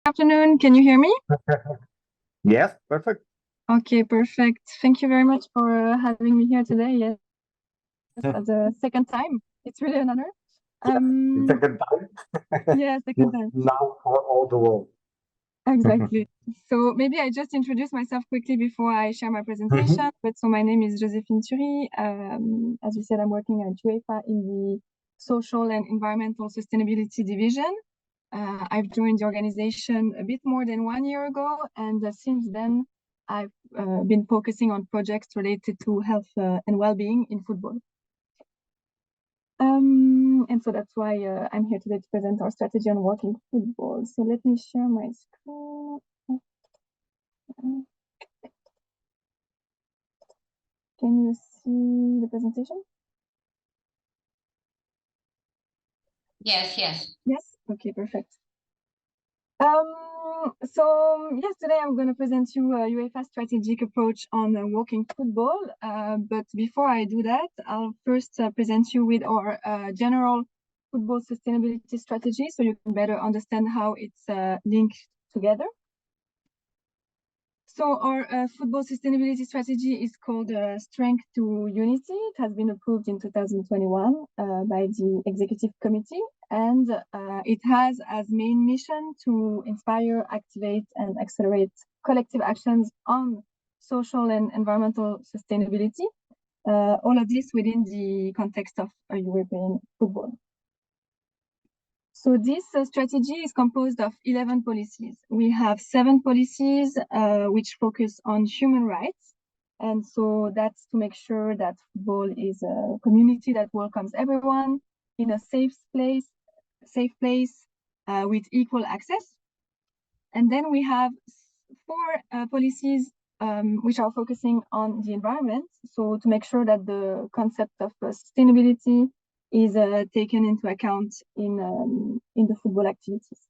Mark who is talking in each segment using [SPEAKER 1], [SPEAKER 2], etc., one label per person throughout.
[SPEAKER 1] afternoon. Can you hear me?
[SPEAKER 2] Yes, perfect.
[SPEAKER 1] Okay, perfect. Thank you very much for having me here today. Yes, as a second time. It's really an honor.
[SPEAKER 2] Yes, second time.
[SPEAKER 1] Yeah, second
[SPEAKER 2] Yes,
[SPEAKER 1] time.
[SPEAKER 2] now for all the world.
[SPEAKER 1] Exactly. So maybe I just introduce myself quickly before I share my presentation.
[SPEAKER 2] Mhm.
[SPEAKER 1] But so my name is Joséphine Thury. As you said, I'm working at UEFA in the Social and Environmental Sustainability Division. I've joined the organization a bit more than 1 year ago, and since then, I've been focusing on projects related to health and well-being in football. And so that's why I'm here today to present our strategy on working football. So let me share my screen. Can you see the presentation?
[SPEAKER 3] Yes, yes.
[SPEAKER 1] Yes? Okay, perfect. So yes, today I'm going to present you a UEFA strategic approach on walking football. But before I do that, I'll first present you with our general football sustainability strategy, so you can better understand how it's linked together. So our football sustainability strategy is called Strength to Unity. It has been approved in 2021 by the Executive Committee, and it has as main mission to inspire, activate, and accelerate collective actions on social and environmental sustainability. All of this within the context of European football. So this strategy is composed of 11 policies. We have 7 policies which focus on human rights. And so that's to make sure that football is a community that welcomes everyone in a safe place with equal access. And then we have 4 policies which are focusing on the environment. So to make sure that the concept of sustainability is taken into account in the football activities.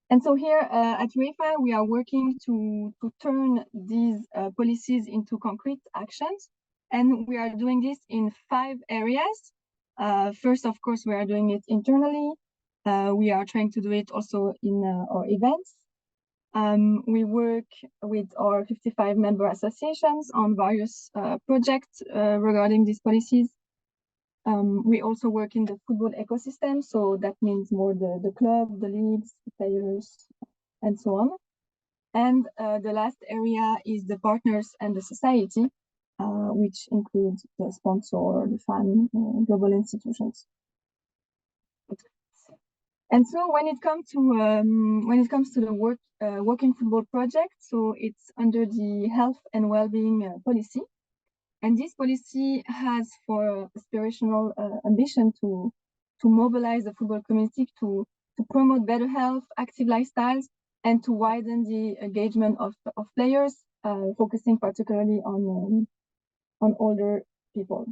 [SPEAKER 1] And so here at UEFA, we are working to turn these policies into concrete actions. And we are doing this in 5 areas. First, of course, we are doing it internally. We are trying to do it also in our events. We work with our 55 member associations on various projects regarding these policies. We also work in the football ecosystem, so that means more the club, the leagues, the players, and so on. And the last area is the partners and the society, which includes the sponsor, the fan, global institutions. And so when it comes to the working football project, so it's under the health and well-being policy. And this policy has for aspirational ambition to mobilize the football community to promote better health, active lifestyles, and to widen the engagement of players, focusing particularly on older people.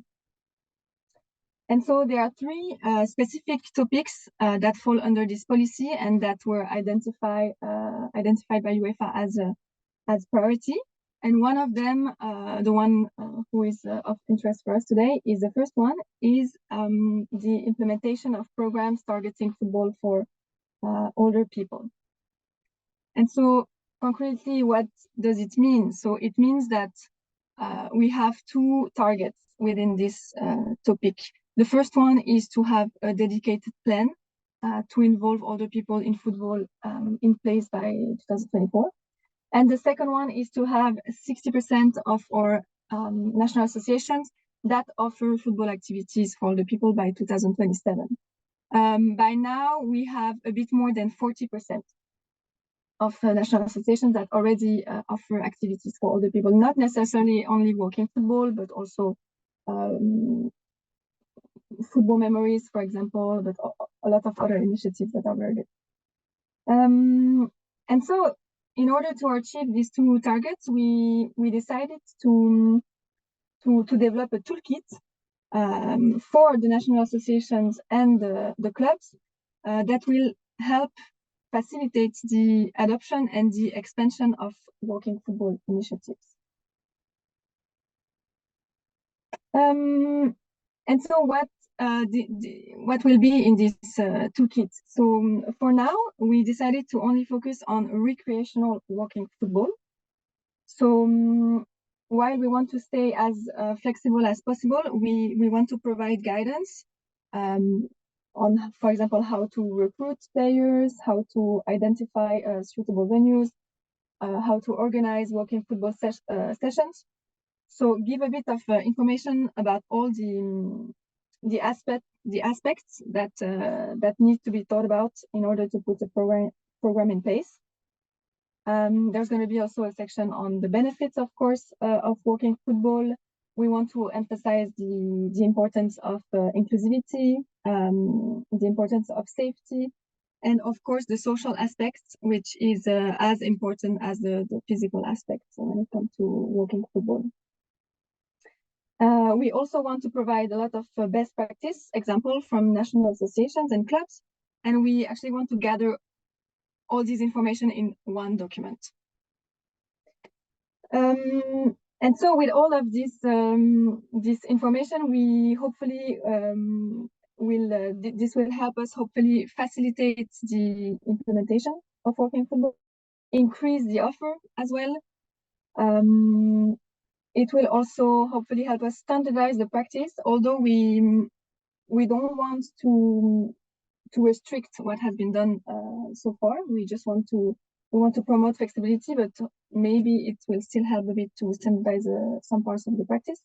[SPEAKER 1] And so there are 3 specific topics that fall under this policy and that were identified by UEFA as priority. And one of them, the one who is of interest for us today, is the first one, is the implementation of programs targeting football for older people. And so concretely, what does it mean? So it means that we have 2 targets within this topic. The first one is to have a dedicated plan to involve older people in football in place by 2024. And the second one is to have 60% of our national associations that offer football activities for older people by 2027. By now, we have a bit more than 40% of national associations that already offer activities for older people, not necessarily only walking football, but also football memories, for example, but a lot of other initiatives that are very good. And so in order to achieve these 2 targets, we decided to develop a toolkit for the national associations and the clubs that will help facilitate the adoption and the expansion of walking football initiatives. And so what what will be in this toolkit. So for now, we decided to only focus on recreational walking football. So while we want to stay as flexible as possible, we want to provide guidance on, for example, how to recruit players, how to identify suitable venues, how to organize walking football sessions. So give a bit of information about all the aspects that that need to be thought about in order to put a program in place. There's going to be also a section on the benefits, of course, of walking football. We want to emphasize the importance of inclusivity, the importance of safety, and of course the social aspects, which is as important as the physical aspects when it comes to walking football. We also want to provide a lot of best practice examples from national associations and clubs, and we actually want to gather all this information in one document. And so with all of this information, we hopefully this will help us hopefully facilitate the implementation of walking football, increase the offer as well. It will also hopefully help us standardize the practice, although we don't want to restrict what has been done so far. We just want to promote flexibility, but maybe it will still help a bit to standardize some parts of the practice.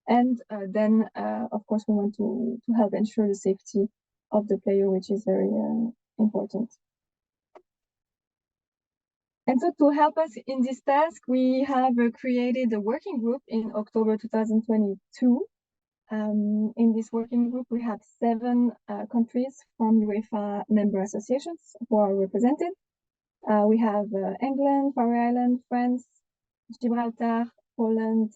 [SPEAKER 1] And then, of course, we want to help ensure the safety of the player, which is very important. And so to help us in this task, we have created a working group in October 2022. In this working group, we have 7 countries from UEFA member associations who are represented. We have England, Faroe Islands, France, Gibraltar, Poland,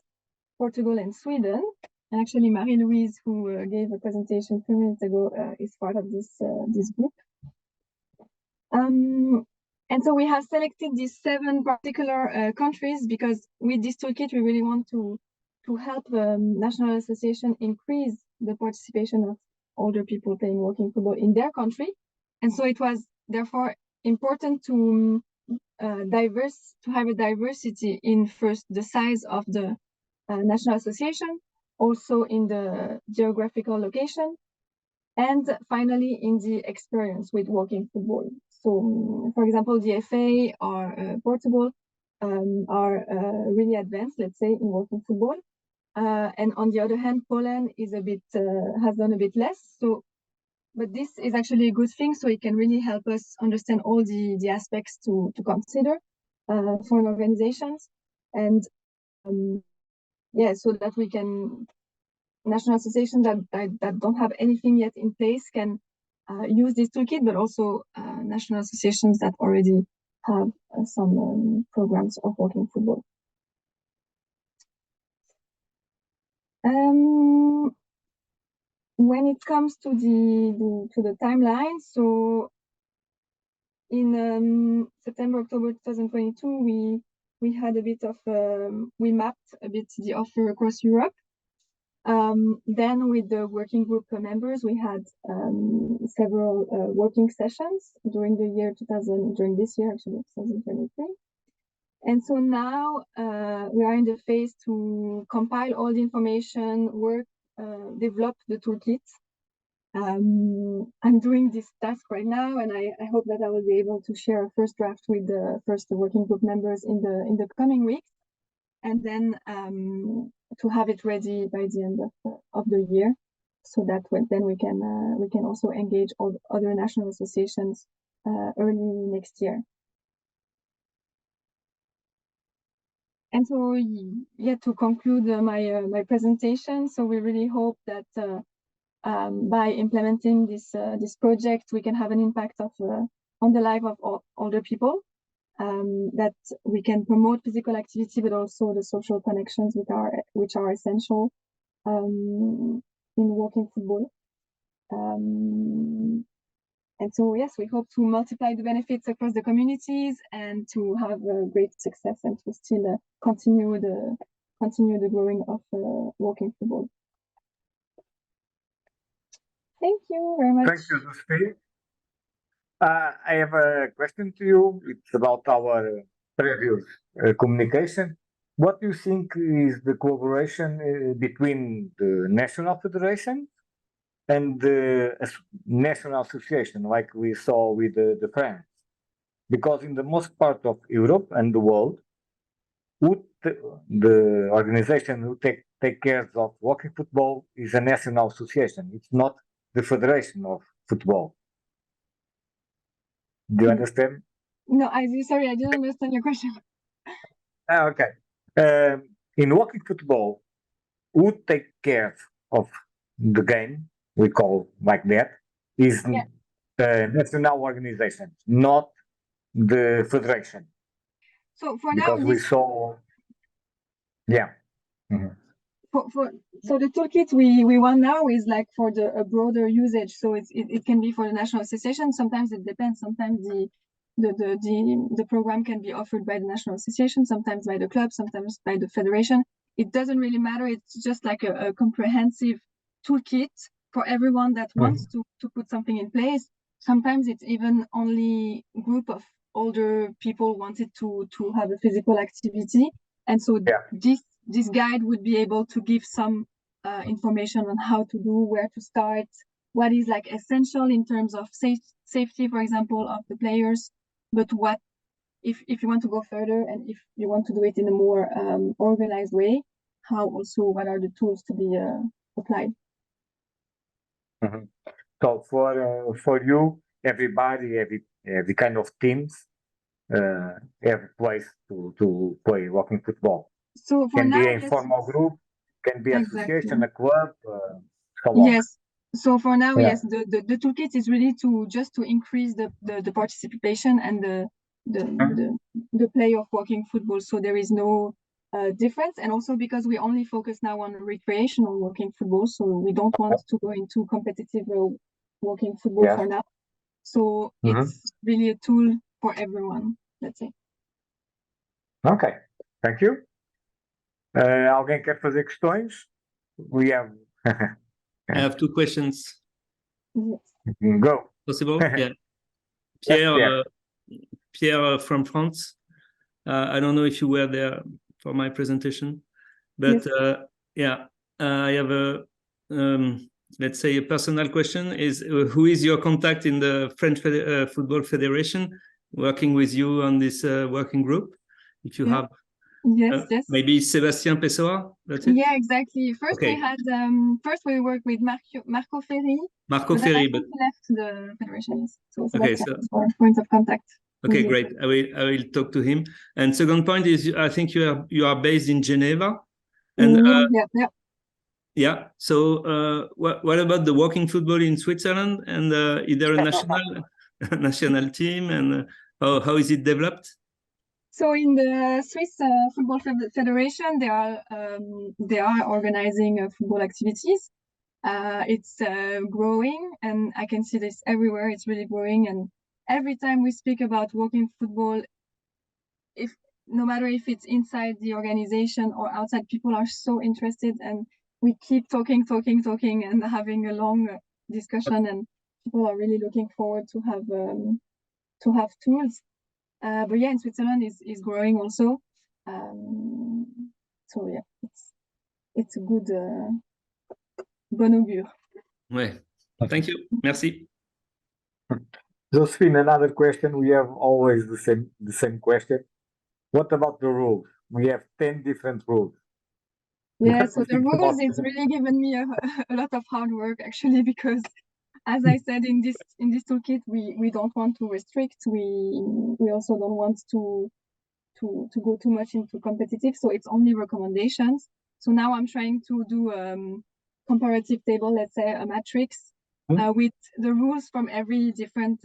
[SPEAKER 1] Portugal, and Sweden. And actually, Marie-Louise, who gave a presentation a few minutes ago, is part of this group. And so we have selected these 7 particular countries because with this toolkit, we really want to help the national association increase the participation of older people playing walking football in their country. And so it was therefore important to have a diversity in first the size of the national association, also in the geographical location, and finally in the experience with walking football. So, for example, the FA or Portugal are really advanced, let's say, in walking football. And on the other hand, Poland is a bit has done a bit less. So, but this is actually a good thing. So it can really help us understand all the aspects to consider for organizations, and yeah, so that we can national associations that don't have anything yet in place can use this toolkit, but also national associations that already have some programs of walking football. When it comes to the timeline, so in September, October 2022, we had a bit of we mapped a bit the offer across Europe. Then with the working group members, we had several working sessions during this year, actually 2023. And so now we are in the phase to compile all the information, develop the toolkit. I'm doing this task right now, and I hope that I will be able to share a first draft with the first working group members in the coming weeks, and then to have it ready by the end of the year, so that then we can also engage all other national associations early next year. And so, yeah, to conclude my presentation, so we really hope that by implementing this project, we can have an impact on the life of older people, that we can promote physical activity, but also the social connections which are essential in walking football. And so, yes, we hope to multiply the benefits across the communities and to have a great success and to still continue the growing of walking football. Thank you very much.
[SPEAKER 2] Thank you, Joséphine. I have a question to you. It's about our previous communication. What do you think is the collaboration between the national federation and the national association, like we saw with the France? Because in the most part of Europe and the world, the organization who take care of walking football is a national association. It's not the federation of football. Do you understand?
[SPEAKER 1] No, sorry, I didn't understand your question.
[SPEAKER 2] Okay. In walking football, who take care of the game, we call like that, is national organization, not the federation.
[SPEAKER 1] So for
[SPEAKER 2] because
[SPEAKER 1] now,
[SPEAKER 2] we saw, yeah. Mm-hmm.
[SPEAKER 1] So the toolkit we want now is like for a broader usage. So it can be for the national association. Sometimes it depends. Sometimes the program can be offered by the national association, sometimes by the club, sometimes by the federation. It doesn't really matter. It's just like a comprehensive toolkit for everyone that wants to put something in place. Sometimes it's even only a group of older people wanted to have a physical activity. And so this guide would be able to give some information on how to do, where to start, what is like essential in terms of safety, for example, of the players, but what if you want to go further and if you want to do it in a more organized way, what are the tools to be applied.
[SPEAKER 2] Mm-hmm. So for you, everybody, every kind of teams have a place to play walking football.
[SPEAKER 1] So for
[SPEAKER 2] can
[SPEAKER 1] now,
[SPEAKER 2] be a formal group, can be association, a club, so on.
[SPEAKER 1] Yes. So for now, yes, the toolkit is really to increase the participation and the play of walking football. So there is no difference, and also because we only focus now on recreational walking football, so we don't want to go into competitive walking football for now. So it's really a tool for everyone, let's say.
[SPEAKER 2] Ok, thank you. Alguém quer fazer questões? We have.
[SPEAKER 4] I have two questions.
[SPEAKER 2] Go.
[SPEAKER 4] Possible? Yeah.
[SPEAKER 2] Pierre.
[SPEAKER 4] Pierre from France. I don't know if you were there for my presentation, but I have a let's say a personal question. Is who is your contact in the French Football Federation working with you on this working group? If you have.
[SPEAKER 1] Yes.
[SPEAKER 4] Maybe Sébastien Pessoa. That's it.
[SPEAKER 1] Yeah, exactly. First we had we worked with Marco Ferri.
[SPEAKER 4] Marco Ferri, but
[SPEAKER 1] he left the federation. So
[SPEAKER 4] point
[SPEAKER 1] of contact.
[SPEAKER 4] Okay, great. I will talk to him. And second point is, I think you are based in Geneva. And yeah. So what about the walking football in Switzerland? And is there a national team? And how is it developed?
[SPEAKER 1] So in the Swiss Football Federation, they are organizing football activities. It's growing, and I can see this everywhere. It's really growing, and every time we speak about walking football, no matter if it's inside the organization or outside, people are so interested, and we keep talking, and having a long discussion, and people are really looking forward to have tools. But yeah, in Switzerland is growing also. So yeah, it's a good bon augure.
[SPEAKER 4] Ouais. Thank you. Merci.
[SPEAKER 2] Joséphine, another question. We have always the same question. What about the rules? We have 10 different rules.
[SPEAKER 1] Yeah, so the rules, it's really given me a lot of hard work actually, because as I said, in this toolkit, we don't want to restrict. We also don't want to go too much into competitive. So it's only recommendations. So now I'm trying to do comparative table, let's say a matrix with the rules from every different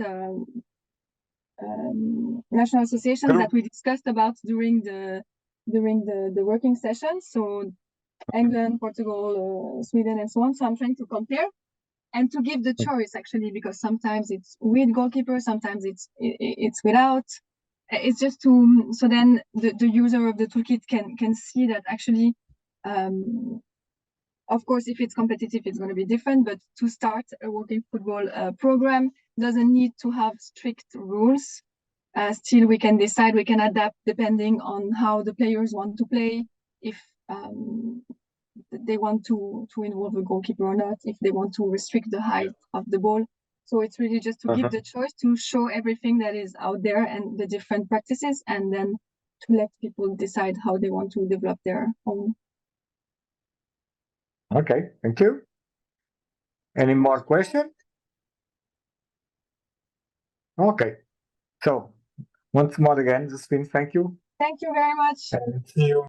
[SPEAKER 1] national associations that we discussed about during the working session. So England, Portugal, Sweden, and so on. So I'm trying to compare and to give the choice actually, because sometimes it's with goalkeeper, sometimes it's without. It's just so then the user of the toolkit can see that actually Of course, if it's competitive, it's going to be different, but to start a working football program doesn't need to have strict rules. Still, we can decide, we can adapt depending on how the players want to play, if they want to involve a goalkeeper or not, if they want to restrict the height of the ball. So it's really just to give the choice, to show everything that is out there and the different practices, and then to let people decide how they want to develop their own.
[SPEAKER 2] Okay, thank you. Any more questions? Okay, so once more again, Joséphine, thank you.
[SPEAKER 1] Thank you very much.
[SPEAKER 2] And see you.